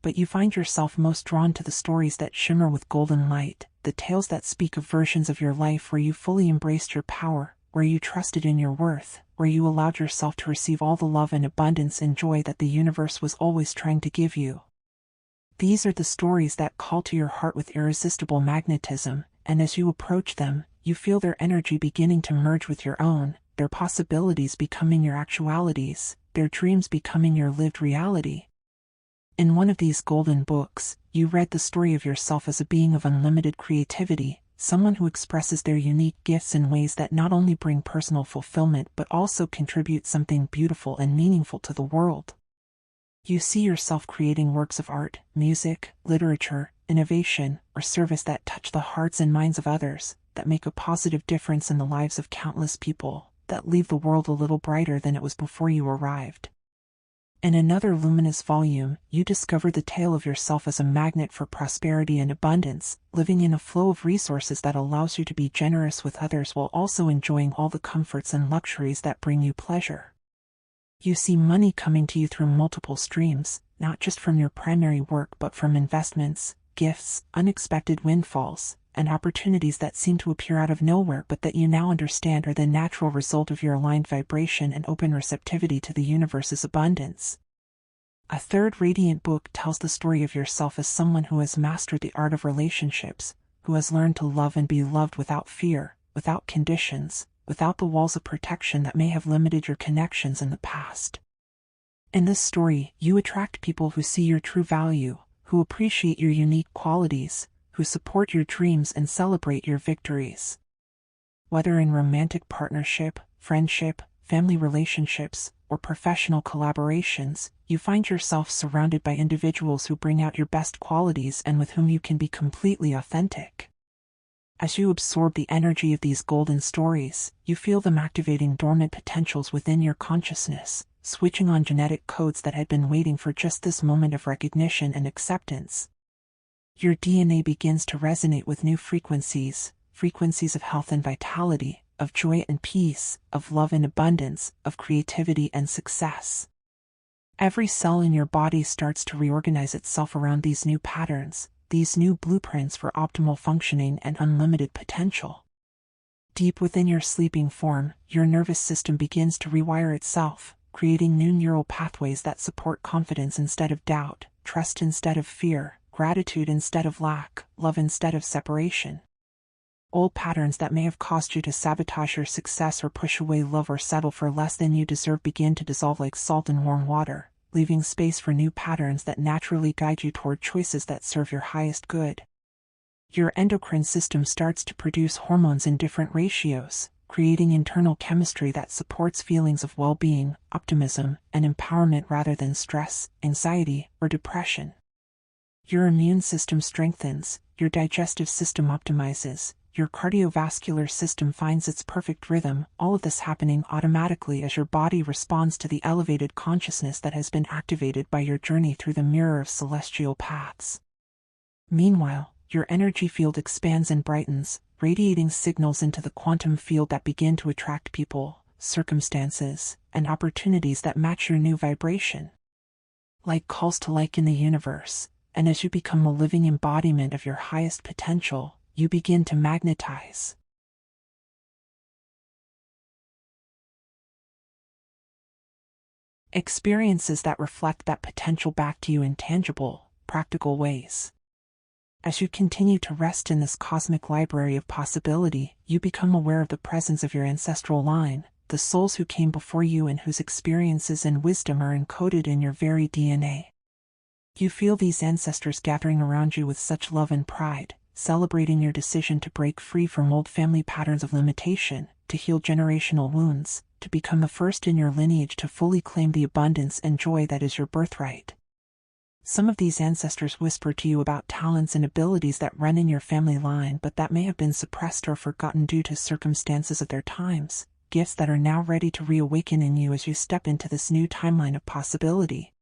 But you find yourself most drawn to the stories that shimmer with golden light, the tales that speak of versions of your life where you fully embraced your power, where you trusted in your worth, where you allowed yourself to receive all the love and abundance and joy that the universe was always trying to give you. These are the stories that call to your heart with irresistible magnetism, and as you approach them, you feel their energy beginning to merge with your own, their possibilities becoming your actualities, their dreams becoming your lived reality. In one of these golden books, you read the story of yourself as a being of unlimited creativity, someone who expresses their unique gifts in ways that not only bring personal fulfillment but also contribute something beautiful and meaningful to the world. You see yourself creating works of art, music, literature, innovation, or service that touch the hearts and minds of others, that make a positive difference in the lives of countless people, that leave the world a little brighter than it was before you arrived. In another luminous volume, you discover the tale of yourself as a magnet for prosperity and abundance, living in a flow of resources that allows you to be generous with others while also enjoying all the comforts and luxuries that bring you pleasure. You see money coming to you through multiple streams, not just from your primary work but from investments, gifts, unexpected windfalls, and opportunities that seem to appear out of nowhere but that you now understand are the natural result of your aligned vibration and open receptivity to the universe's abundance. A third radiant book tells the story of yourself as someone who has mastered the art of relationships, who has learned to love and be loved without fear, without conditions, without the walls of protection that may have limited your connections in the past. In this story, you attract people who see your true value, who appreciate your unique qualities, who support your dreams and celebrate your victories. Whether in romantic partnership, friendship, family relationships, or professional collaborations, you find yourself surrounded by individuals who bring out your best qualities and with whom you can be completely authentic. As you absorb the energy of these golden stories, you feel them activating dormant potentials within your consciousness, switching on genetic codes that had been waiting for just this moment of recognition and acceptance. Your DNA begins to resonate with new frequencies of health and vitality, of joy and peace, of love and abundance, of creativity and success. Every cell in your body starts to reorganize itself around these new patterns, these new blueprints for optimal functioning and unlimited potential. Deep within your sleeping form, your nervous system begins to rewire itself, creating new neural pathways that support confidence instead of doubt, trust instead of fear, gratitude instead of lack, love instead of separation. Old patterns that may have caused you to sabotage your success or push away love or settle for less than you deserve begin to dissolve like salt in warm water, leaving space for new patterns that naturally guide you toward choices that serve your highest good. Your endocrine system starts to produce hormones in different ratios, creating internal chemistry that supports feelings of well-being, optimism, and empowerment rather than stress, anxiety, or depression. Your immune system strengthens, your digestive system optimizes, your cardiovascular system finds its perfect rhythm, all of this happening automatically as your body responds to the elevated consciousness that has been activated by your journey through the mirror of celestial paths. Meanwhile, your energy field expands and brightens, radiating signals into the quantum field that begin to attract people, circumstances, and opportunities that match your new vibration. Like calls to like in the universe, and as you become a living embodiment of your highest potential, you begin to magnetize. Experiences that reflect that potential back to you in tangible, practical ways. As you continue to rest in this cosmic library of possibility, you become aware of the presence of your ancestral line, the souls who came before you and whose experiences and wisdom are encoded in your very DNA. You feel these ancestors gathering around you with such love and pride, celebrating your decision to break free from old family patterns of limitation, to heal generational wounds, to become the first in your lineage to fully claim the abundance and joy that is your birthright. Some of these ancestors whisper to you about talents and abilities that run in your family line but that may have been suppressed or forgotten due to circumstances of their times, gifts that are now ready to reawaken in you as you step into this new timeline of possibility.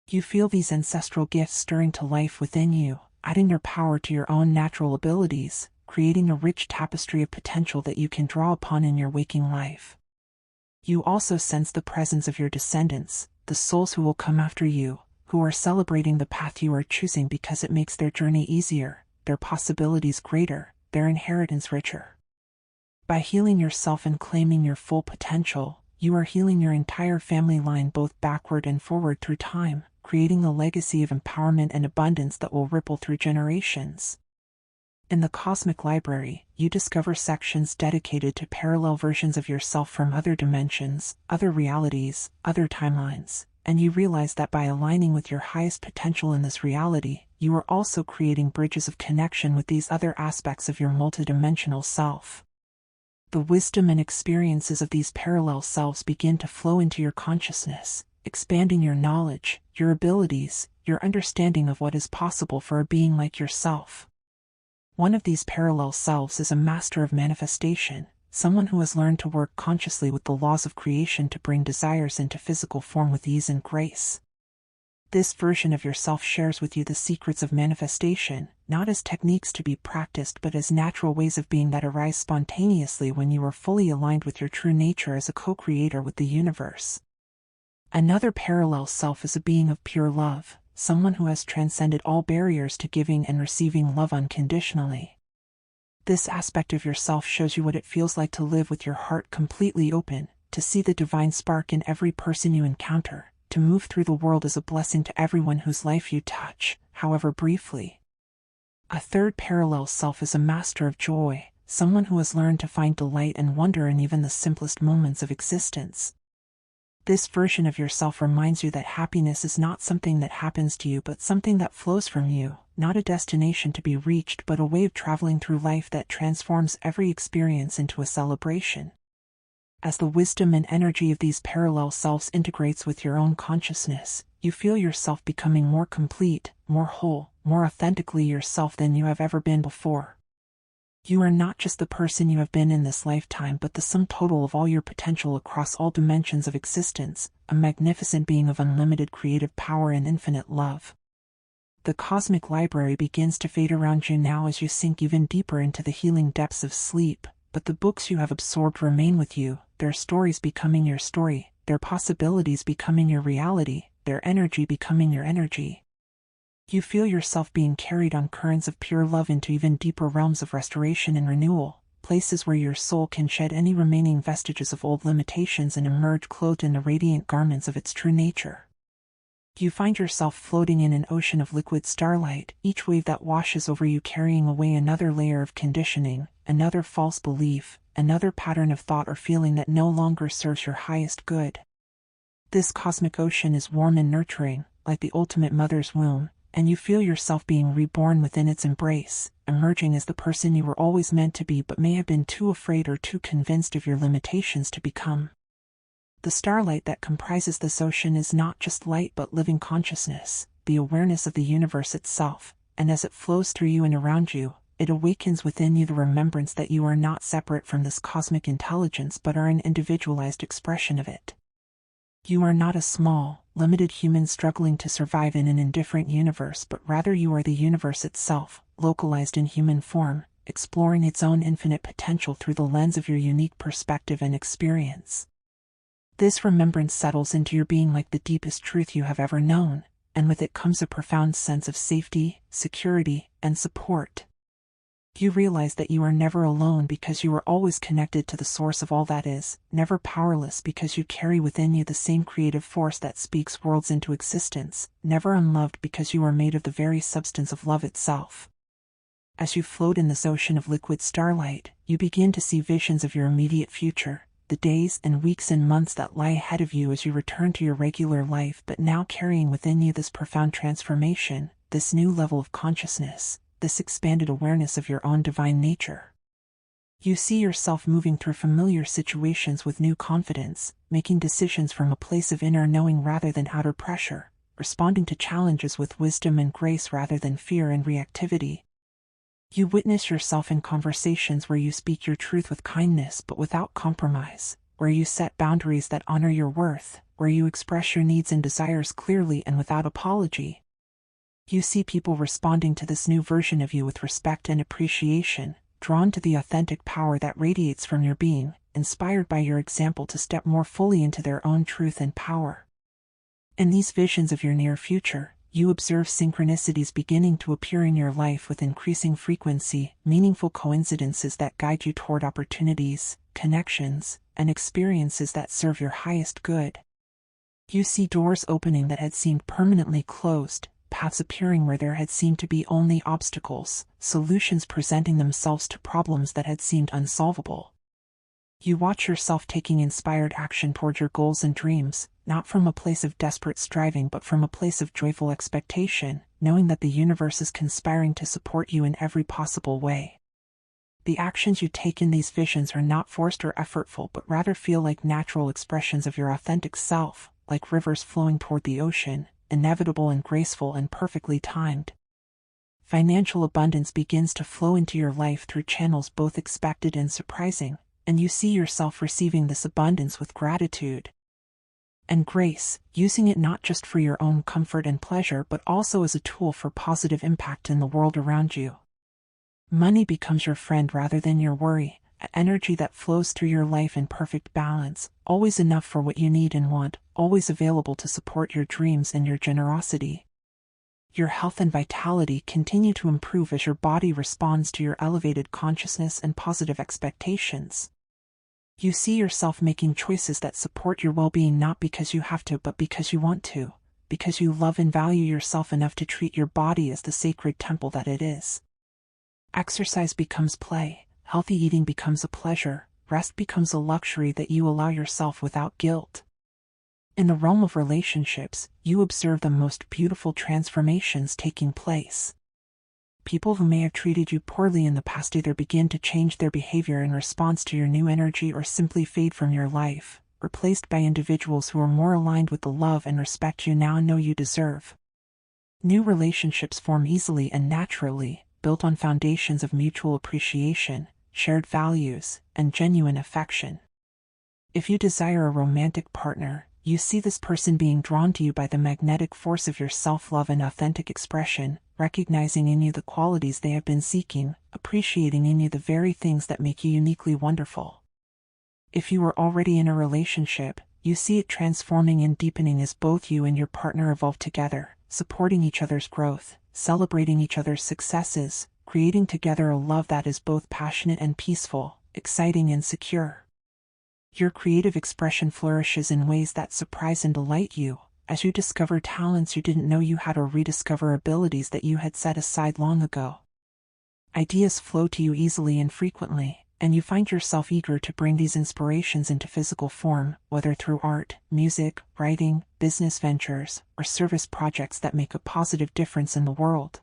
You feel these ancestral gifts stirring to life within you, adding your power to your own natural abilities, creating a rich tapestry of potential that you can draw upon in your waking life. You also sense the presence of your descendants, the souls who will come after you, who are celebrating the path you are choosing because it makes their journey easier, their possibilities greater, their inheritance richer. By healing yourself and claiming your full potential, you are healing your entire family line both backward and forward through time, creating a legacy of empowerment and abundance that will ripple through generations. In the Cosmic Library, you discover sections dedicated to parallel versions of yourself from other dimensions, other realities, other timelines, and you realize that by aligning with your highest potential in this reality, you are also creating bridges of connection with these other aspects of your multidimensional self. The wisdom and experiences of these parallel selves begin to flow into your consciousness, expanding your knowledge, your abilities, your understanding of what is possible for a being like yourself. One of these parallel selves is a master of manifestation, someone who has learned to work consciously with the laws of creation to bring desires into physical form with ease and grace. This version of yourself shares with you the secrets of manifestation, not as techniques to be practiced but as natural ways of being that arise spontaneously when you are fully aligned with your true nature as a co-creator with the universe. Another parallel self is a being of pure love, someone who has transcended all barriers to giving and receiving love unconditionally. This aspect of yourself shows you what it feels like to live with your heart completely open, to see the divine spark in every person you encounter, to move through the world as a blessing to everyone whose life you touch, however briefly. A third parallel self is a master of joy, someone who has learned to find delight and wonder in even the simplest moments of existence. This version of yourself reminds you that happiness is not something that happens to you but something that flows from you, not a destination to be reached but a way of traveling through life that transforms every experience into a celebration. As the wisdom and energy of these parallel selves integrates with your own consciousness, you feel yourself becoming more complete, more whole, more authentically yourself than you have ever been before. You are not just the person you have been in this lifetime but the sum total of all your potential across all dimensions of existence, a magnificent being of unlimited creative power and infinite love. The cosmic library begins to fade around you now as you sink even deeper into the healing depths of sleep, but the books you have absorbed remain with you, their stories becoming your story, their possibilities becoming your reality, their energy becoming your energy. You feel yourself being carried on currents of pure love into even deeper realms of restoration and renewal, places where your soul can shed any remaining vestiges of old limitations and emerge clothed in the radiant garments of its true nature. You find yourself floating in an ocean of liquid starlight, each wave that washes over you carrying away another layer of conditioning, another false belief, another pattern of thought or feeling that no longer serves your highest good. This cosmic ocean is warm and nurturing, like the ultimate mother's womb, and you feel yourself being reborn within its embrace, emerging as the person you were always meant to be but may have been too afraid or too convinced of your limitations to become. The starlight that comprises this ocean is not just light but living consciousness, the awareness of the universe itself, and as it flows through you and around you, it awakens within you the remembrance that you are not separate from this cosmic intelligence but are an individualized expression of it. You are not a small, limited human struggling to survive in an indifferent universe, but rather you are the universe itself, localized in human form, exploring its own infinite potential through the lens of your unique perspective and experience. This remembrance settles into your being like the deepest truth you have ever known, and with it comes a profound sense of safety, security, and support. You realize that you are never alone because you are always connected to the source of all that is, never powerless because you carry within you the same creative force that speaks worlds into existence, never unloved because you are made of the very substance of love itself. As you float in this ocean of liquid starlight, you begin to see visions of your immediate future, the days and weeks and months that lie ahead of you as you return to your regular life, but now carrying within you this profound transformation, this new level of consciousness, this expanded awareness of your own divine nature. You see yourself moving through familiar situations with new confidence, making decisions from a place of inner knowing rather than outer pressure, responding to challenges with wisdom and grace rather than fear and reactivity. You witness yourself in conversations where you speak your truth with kindness but without compromise, where you set boundaries that honor your worth, where you express your needs and desires clearly and without apology. You see people responding to this new version of you with respect and appreciation, drawn to the authentic power that radiates from your being, inspired by your example to step more fully into their own truth and power. In these visions of your near future, you observe synchronicities beginning to appear in your life with increasing frequency, meaningful coincidences that guide you toward opportunities, connections, and experiences that serve your highest good. You see doors opening that had seemed permanently closed, paths appearing where there had seemed to be only obstacles, solutions presenting themselves to problems that had seemed unsolvable. You watch yourself taking inspired action toward your goals and dreams, not from a place of desperate striving but from a place of joyful expectation, knowing that the universe is conspiring to support you in every possible way. The actions you take in these visions are not forced or effortful but rather feel like natural expressions of your authentic self, like rivers flowing toward the ocean, inevitable and graceful and perfectly timed. Financial abundance begins to flow into your life through channels both expected and surprising, and you see yourself receiving this abundance with gratitude and grace, using it not just for your own comfort and pleasure but also as a tool for positive impact in the world around you. Money becomes your friend rather than your worry, an energy that flows through your life in perfect balance, always enough for what you need and want, always available to support your dreams and your generosity. Your health and vitality continue to improve as your body responds to your elevated consciousness and positive expectations. You see yourself making choices that support your well-being not because you have to but because you want to, because you love and value yourself enough to treat your body as the sacred temple that it is. Exercise becomes play, healthy eating becomes a pleasure, rest becomes a luxury that you allow yourself without guilt. In the realm of relationships, you observe the most beautiful transformations taking place. People who may have treated you poorly in the past either begin to change their behavior in response to your new energy or simply fade from your life, replaced by individuals who are more aligned with the love and respect you now know you deserve. New relationships form easily and naturally, built on foundations of mutual appreciation, shared values, and genuine affection. If you desire a romantic partner, you see this person being drawn to you by the magnetic force of your self-love and authentic expression, recognizing in you the qualities they have been seeking, appreciating in you the very things that make you uniquely wonderful. If you are already in a relationship, you see it transforming and deepening as both you and your partner evolve together, supporting each other's growth, celebrating each other's successes, creating together a love that is both passionate and peaceful, exciting and secure. Your creative expression flourishes in ways that surprise and delight you, as you discover talents you didn't know you had or rediscover abilities that you had set aside long ago. Ideas flow to you easily and frequently, and you find yourself eager to bring these inspirations into physical form, whether through art, music, writing, business ventures, or service projects that make a positive difference in the world.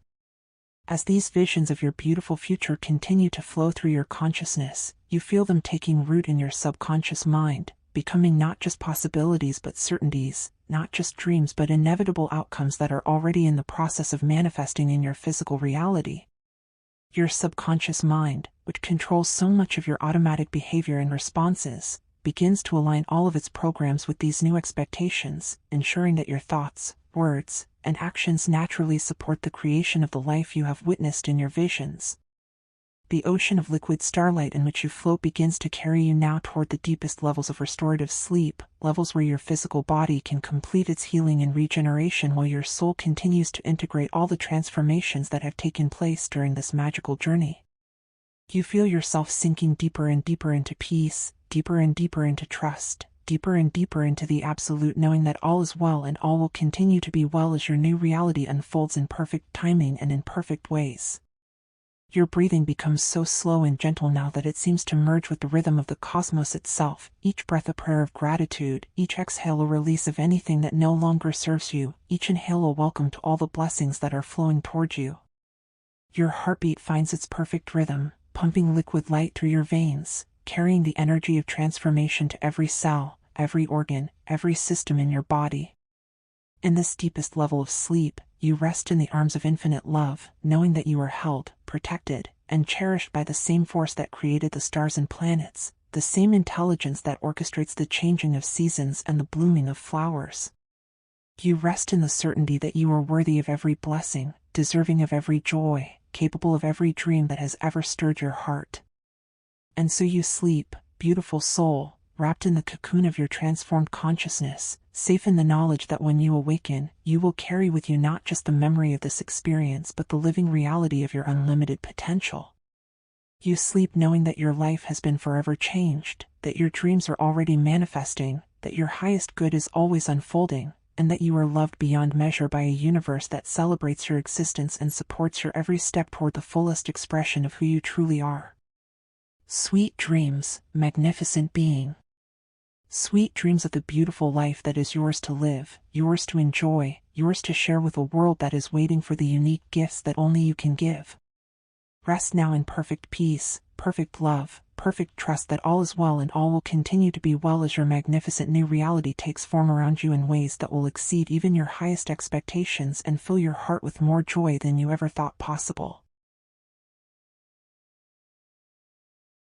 As these visions of your beautiful future continue to flow through your consciousness, you feel them taking root in your subconscious mind, becoming not just possibilities but certainties, not just dreams but inevitable outcomes that are already in the process of manifesting in your physical reality. Your subconscious mind, which controls so much of your automatic behavior and responses, begins to align all of its programs with these new expectations, ensuring that your thoughts, words, and actions naturally support the creation of the life you have witnessed in your visions. The ocean of liquid starlight in which you float begins to carry you now toward the deepest levels of restorative sleep, levels where your physical body can complete its healing and regeneration while your soul continues to integrate all the transformations that have taken place during this magical journey. You feel yourself sinking deeper and deeper into peace, deeper and deeper into trust, deeper and deeper into the absolute knowing that all is well and all will continue to be well as your new reality unfolds in perfect timing and in perfect ways. Your breathing becomes so slow and gentle now that it seems to merge with the rhythm of the cosmos itself, each breath a prayer of gratitude, each exhale a release of anything that no longer serves you, each inhale a welcome to all the blessings that are flowing toward you. Your heartbeat finds its perfect rhythm, pumping liquid light through your veins, carrying the energy of transformation to every cell, every organ, every system in your body. In this deepest level of sleep, you rest in the arms of infinite love, knowing that you are held, protected, and cherished by the same force that created the stars and planets, the same intelligence that orchestrates the changing of seasons and the blooming of flowers. You rest in the certainty that you are worthy of every blessing, deserving of every joy, capable of every dream that has ever stirred your heart. And so you sleep, beautiful soul, wrapped in the cocoon of your transformed consciousness, safe in the knowledge that when you awaken, you will carry with you not just the memory of this experience but the living reality of your unlimited potential. You sleep knowing that your life has been forever changed, that your dreams are already manifesting, that your highest good is always unfolding, and that you are loved beyond measure by a universe that celebrates your existence and supports your every step toward the fullest expression of who you truly are. Sweet dreams, magnificent being. Sweet dreams of the beautiful life that is yours to live, yours to enjoy, yours to share with a world that is waiting for the unique gifts that only you can give. Rest now in perfect peace, perfect love, perfect trust that all is well and all will continue to be well as your magnificent new reality takes form around you in ways that will exceed even your highest expectations and fill your heart with more joy than you ever thought possible.